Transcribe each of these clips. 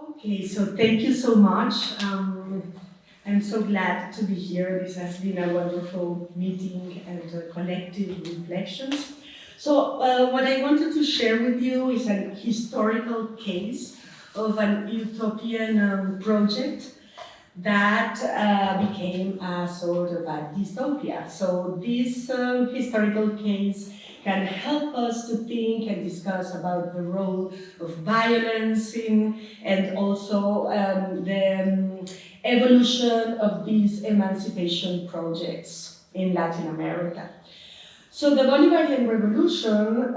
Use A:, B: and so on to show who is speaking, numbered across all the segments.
A: Okay, so thank you so much. I'm so glad to be here. This has been a wonderful meeting and collective reflections. So what I wanted to share with you is a historical case of an utopian project that became a sort of a dystopia. So this historical case can help us to think and discuss about the role of violence in, and also the evolution of these emancipation projects in Latin America. So the Bolivarian revolution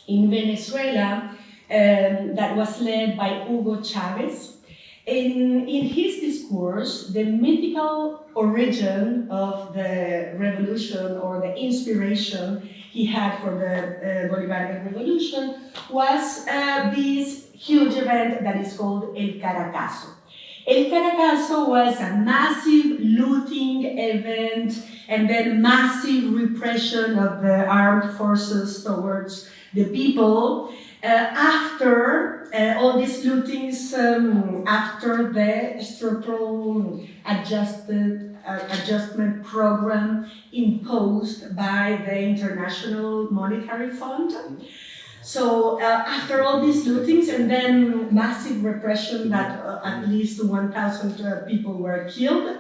A: in Venezuela that was led by Hugo Chávez. In his discourse, the mythical origin of the revolution or the inspiration he had for the Bolivarian revolution was this huge event that is called El Caracazo. El Caracazo was a massive looting event and then massive repression of the armed forces towards the people. After all these lootings, after the structural adjustment program imposed by the International Monetary Fund. So after all these lootings and then massive repression that at least 1,000 people were killed,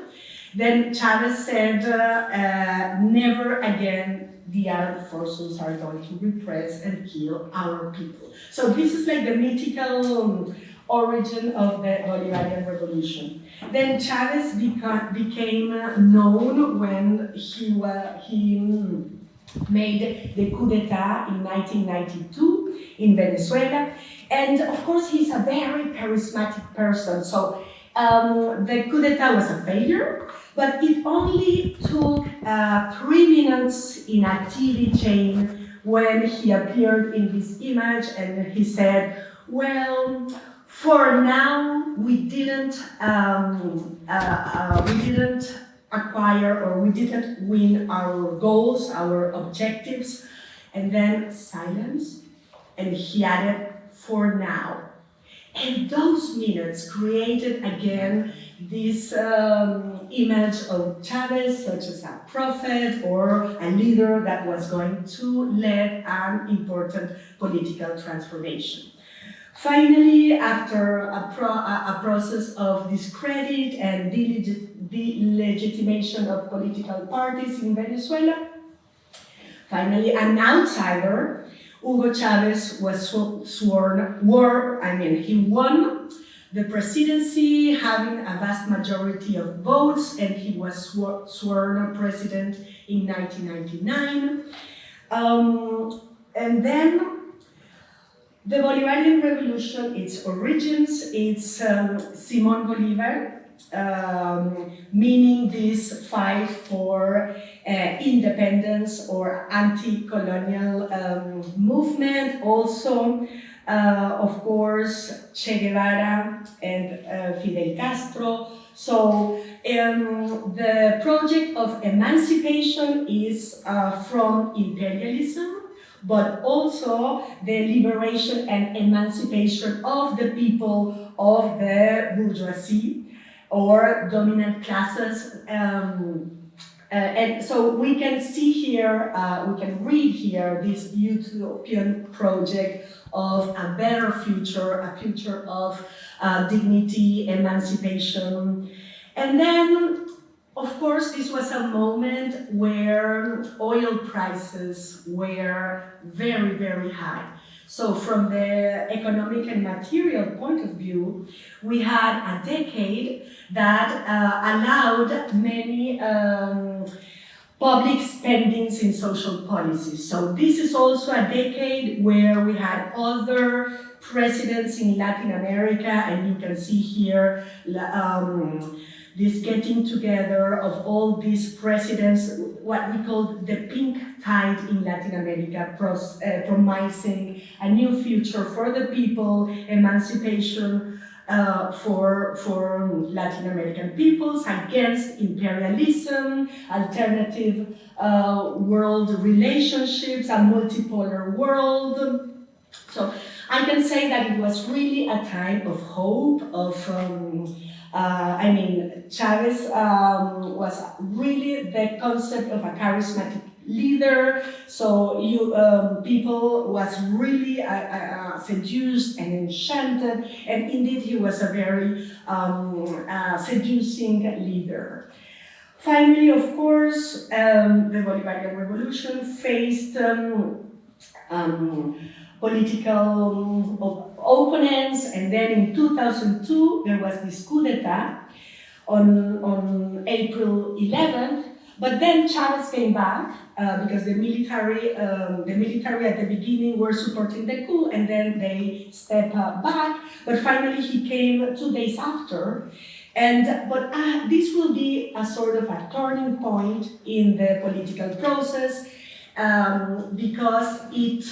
A: then Chavez said, never again the armed forces are going to repress and kill our people. So this is like the mythical origin of the Bolivarian revolution. Then Chavez became known when he made the coup d'etat in 1992 in Venezuela. And of course, he's a very charismatic person. So the coup d'etat was a failure, but it only took 3 minutes in a TV chain when he appeared in this image and he said, well, for now, we didn't acquire or we didn't win our goals, our objectives, and then silence, and he added, for now. And those minutes created again this image of Chavez, such as a prophet or a leader that was going to lead an important political transformation. Finally, after a process of discredit and delegitimation of political parties in Venezuela, finally an outsider, Hugo Chávez was he won the presidency, having a vast majority of votes, and he was sworn president in 1999. And then the Bolivarian Revolution, its origins, it's Simón Bolívar, meaning this fight for independence or anti-colonial movement. Also, of course, Che Guevara and Fidel Castro. So the project of emancipation is from imperialism, but also the liberation and emancipation of the people of the bourgeoisie or dominant classes. And so we can see here, we can read here this utopian project of a better future, a future of dignity, emancipation. And then, of course, this was a moment where oil prices were very, very high. So from the economic and material point of view, we had a decade that allowed many public spendings in social policies. So this is also a decade where we had other presidents in Latin America, and you can see here this getting together of all these presidents, what we call the pink tide in Latin America, promising a new future for the people, emancipation for Latin American peoples, against imperialism, alternative world relationships, a multipolar world. So I can say that it was really a time of hope, Chavez was really the concept of a charismatic leader, so people was really seduced and enchanted, and indeed he was a very seducing leader. Finally, of course, the Bolivarian Revolution faced political opponents, and then in 2002 there was this coup d'etat on April 11th, but then Chavez came back because the military at the beginning were supporting the coup, and then they stepped back, but finally he came 2 days after. But this will be a sort of a turning point in the political process, because it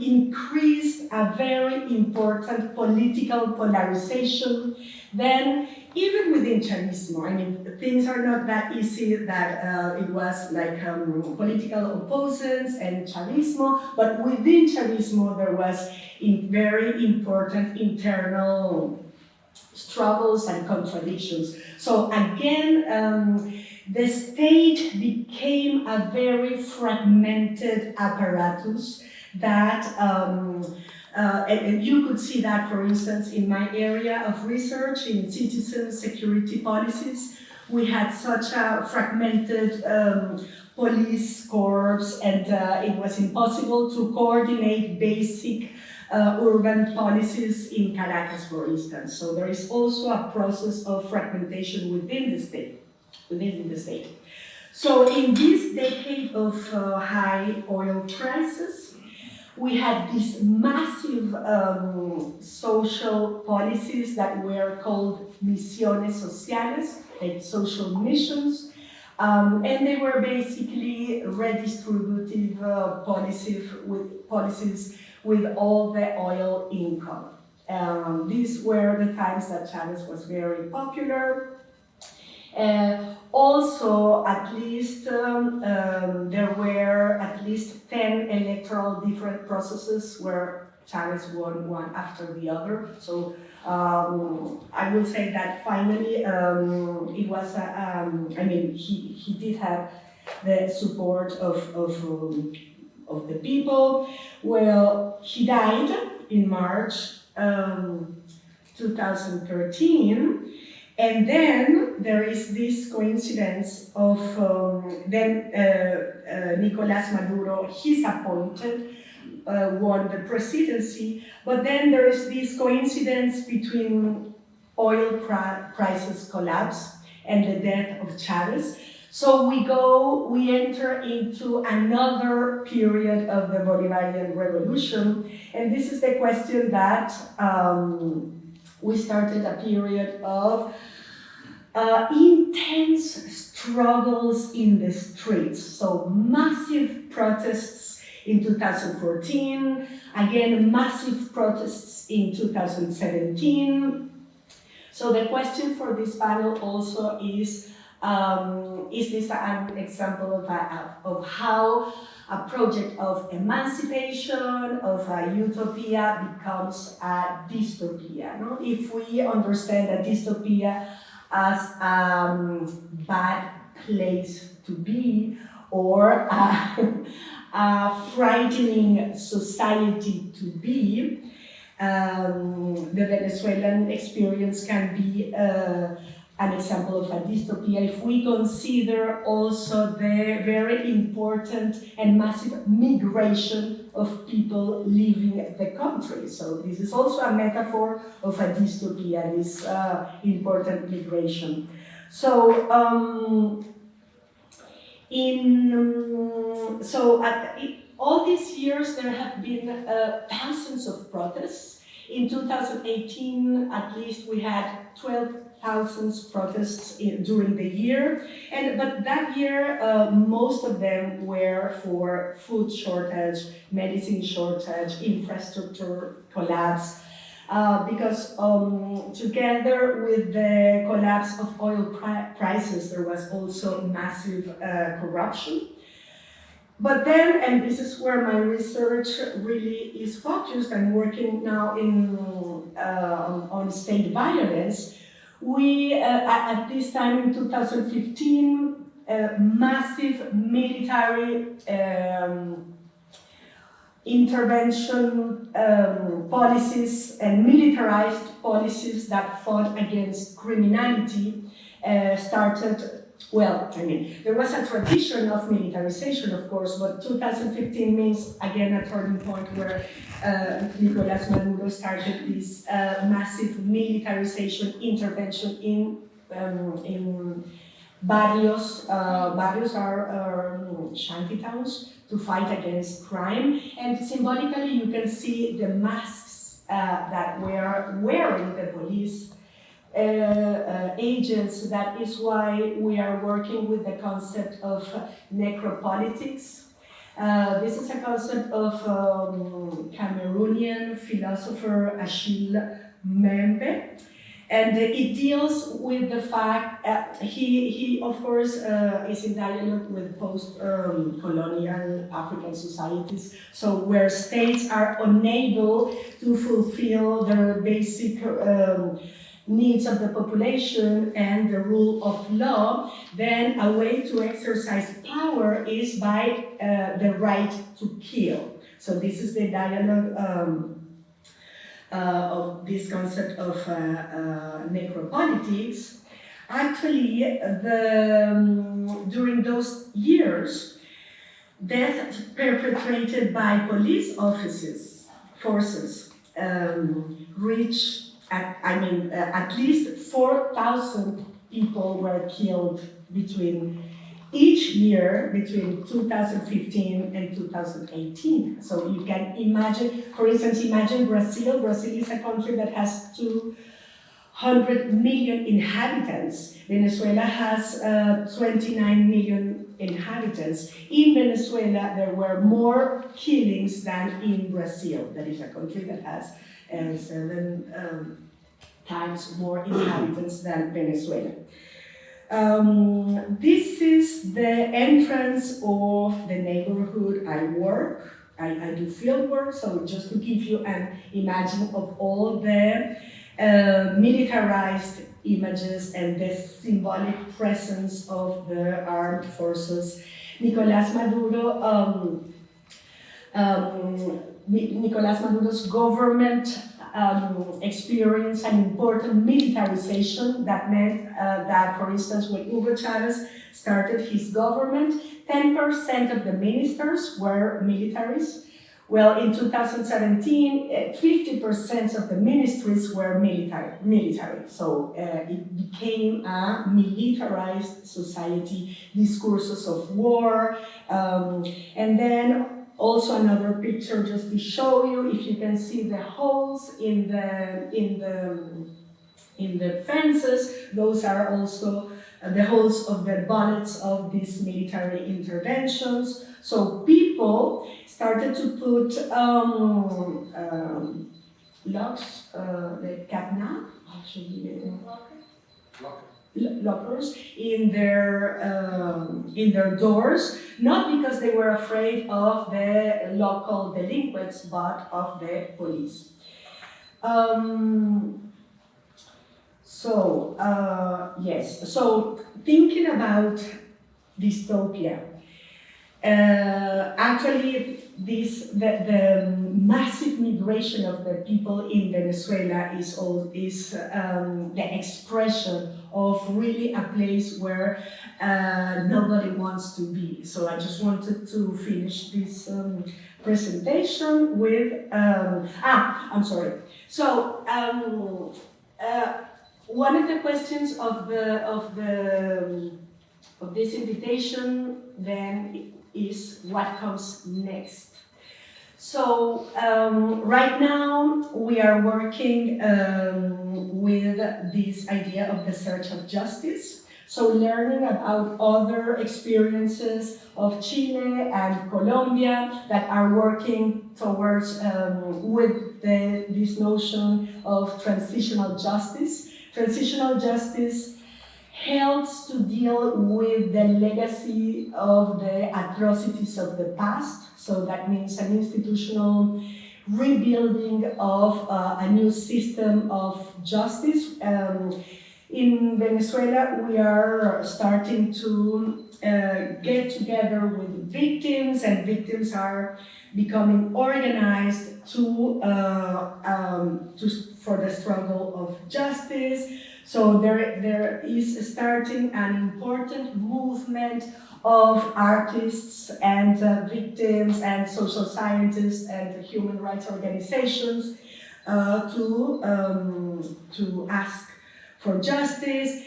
A: increased a very important political polarization. Then, even within Chavismo, things are not that easy that it was like political opposers and Chavismo, but within Chavismo there was very important internal struggles and contradictions. So again, the state became a very fragmented apparatus that, and you could see that, for instance, in my area of research in citizen security policies. We had such a fragmented police corps, and it was impossible to coordinate basic urban policies in Caracas, for instance. So there is also a process of fragmentation within the state. So in this decade of high oil prices, we had these massive social policies that were called misiones sociales, like social missions, and they were basically redistributive policies with all the oil income. These were the times that Chavez was very popular. Also, at least there were at least 10 electoral different processes where Chavez won one after the other. So I will say that finally it was, he did have the support of the people. Well, he died in March 2013. And then there is this coincidence of Nicolás Maduro, he's appointed, won the presidency, but then there is this coincidence between oil prices collapse and the death of Chavez. So we enter into another period of the Bolivarian Revolution, and this is the question that we started a period of intense struggles in the streets. So massive protests in 2014, again massive protests in 2017. So the question for this panel also is this an example of how a project of emancipation, of a utopia, becomes a dystopia? No? If we understand a dystopia as a bad place to be, or a frightening society to be, the Venezuelan experience can be an example of a dystopia if we consider also the very important and massive migration of people leaving the country. So this is also a metaphor of a dystopia, this important migration. So all these years there have been thousands of protests. In 2018, at least we had 12,000 protests during the year, but that year most of them were for food shortage, medicine shortage, infrastructure collapse, because together with the collapse of oil prices, there was also massive corruption. But then, and this is where my research really is focused, I'm working now on state violence. We, at this time in 2015, massive military intervention policies and militarized policies that fought against criminality started. Well, I mean, there was a tradition of militarization, of course, but 2015 means, again, a turning point where Nicolás Maduro started this massive militarization intervention in barrios. Barrios are shanty towns to fight against crime. And symbolically, you can see the masks that were wearing the police agents. That is why we are working with the concept of necropolitics. This is a concept of Cameroonian philosopher Achille Mbembe, and it deals with the fact he of course is in dialogue with post-colonial African societies, so where states are unable to fulfill their basic needs of the population and the rule of law, then a way to exercise power is by the right to kill. So this is the dialogue of this concept of necropolitics. Actually, during those years, deaths perpetrated by police forces reached at least 4,000 people were killed between each year between 2015 and 2018. So you can imagine, for instance, imagine Brazil. Brazil is a country that has 200 million inhabitants. Venezuela has 29 million inhabitants. In Venezuela, there were more killings than in Brazil. That is a country that has 7 times more inhabitants than Venezuela. This is the entrance of the neighborhood I work. I do field work, so just to give you an imagine of all the militarized images and the symbolic presence of the armed forces. Nicolás Maduro's government experienced an important militarization that meant that, for instance, when Hugo Chávez started his government, 10% of the ministers were militaries. Well, in 2017, 50% of the ministries were military. So it became a militarized society, discourses of war, and then also another picture just to show you, if you can see the holes in the fences, those are also the holes of the bullets of these military interventions. So people started to put locks, the cadenas, lockers in their doors, not because they were afraid of the local delinquents, but of the police. Yes, so thinking about dystopia, actually the massive migration of the people in Venezuela is the expression of really a place where nobody wants to be. So I just wanted to finish this presentation with, I'm sorry. So one of the questions of this invitation then is what comes next. So right now we are working with this idea of the search of justice. So learning about other experiences of Chile and Colombia that are working towards with this notion of transitional justice. Transitional justice helps to deal with the legacy of the atrocities of the past. So that means an institutional rebuilding of a new system of justice. In Venezuela, we are starting to get together with victims, and victims are becoming organized for the struggle of justice. So there is starting an important movement of artists and victims and social scientists and human rights organizations to ask for justice,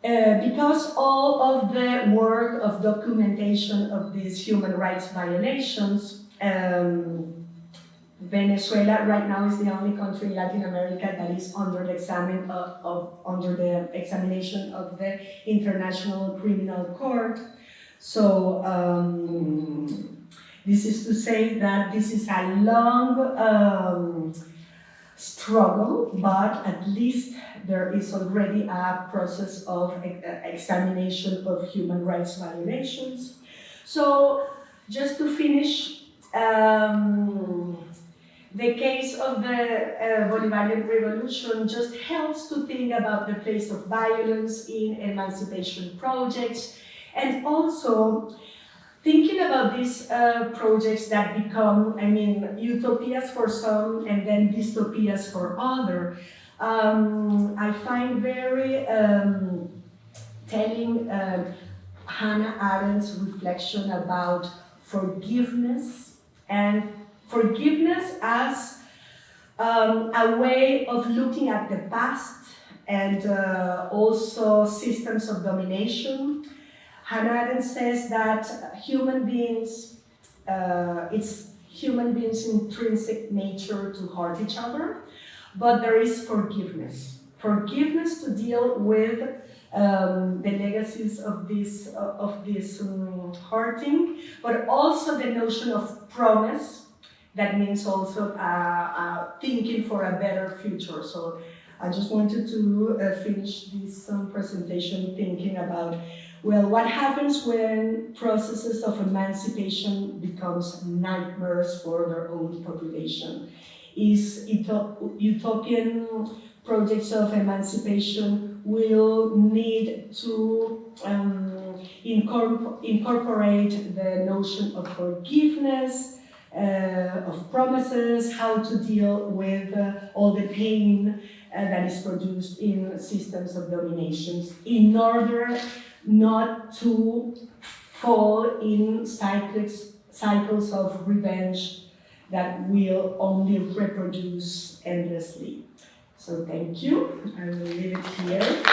A: because all of the work of documentation of these human rights violations, Venezuela right now is the only country in Latin America that is under the examination of the International Criminal Court. So this is to say that this is a long struggle, but at least there is already a process of examination of human rights violations. So just to finish, the case of the Bolivarian revolution just helps to think about the place of violence in emancipation projects, and also thinking about these projects that become, utopias for some and then dystopias for others. I find very telling Hannah Arendt's reflection about forgiveness, and forgiveness as a way of looking at the past and also systems of domination. Hannah Arendt says that human beings, it's human beings' intrinsic nature to hurt each other, but there is forgiveness. Forgiveness to deal with the legacies of this hurting, but also the notion of promise. That means also thinking for a better future. So I just wanted to finish this presentation thinking about, well, what happens when processes of emancipation becomes nightmares for their own population? Is utopian projects of emancipation will need to incorporate the notion of forgiveness, of promises, how to deal with all the pain that is produced in systems of dominations, in order not to fall in cycles of revenge that will only reproduce endlessly. So thank you. I will leave it here.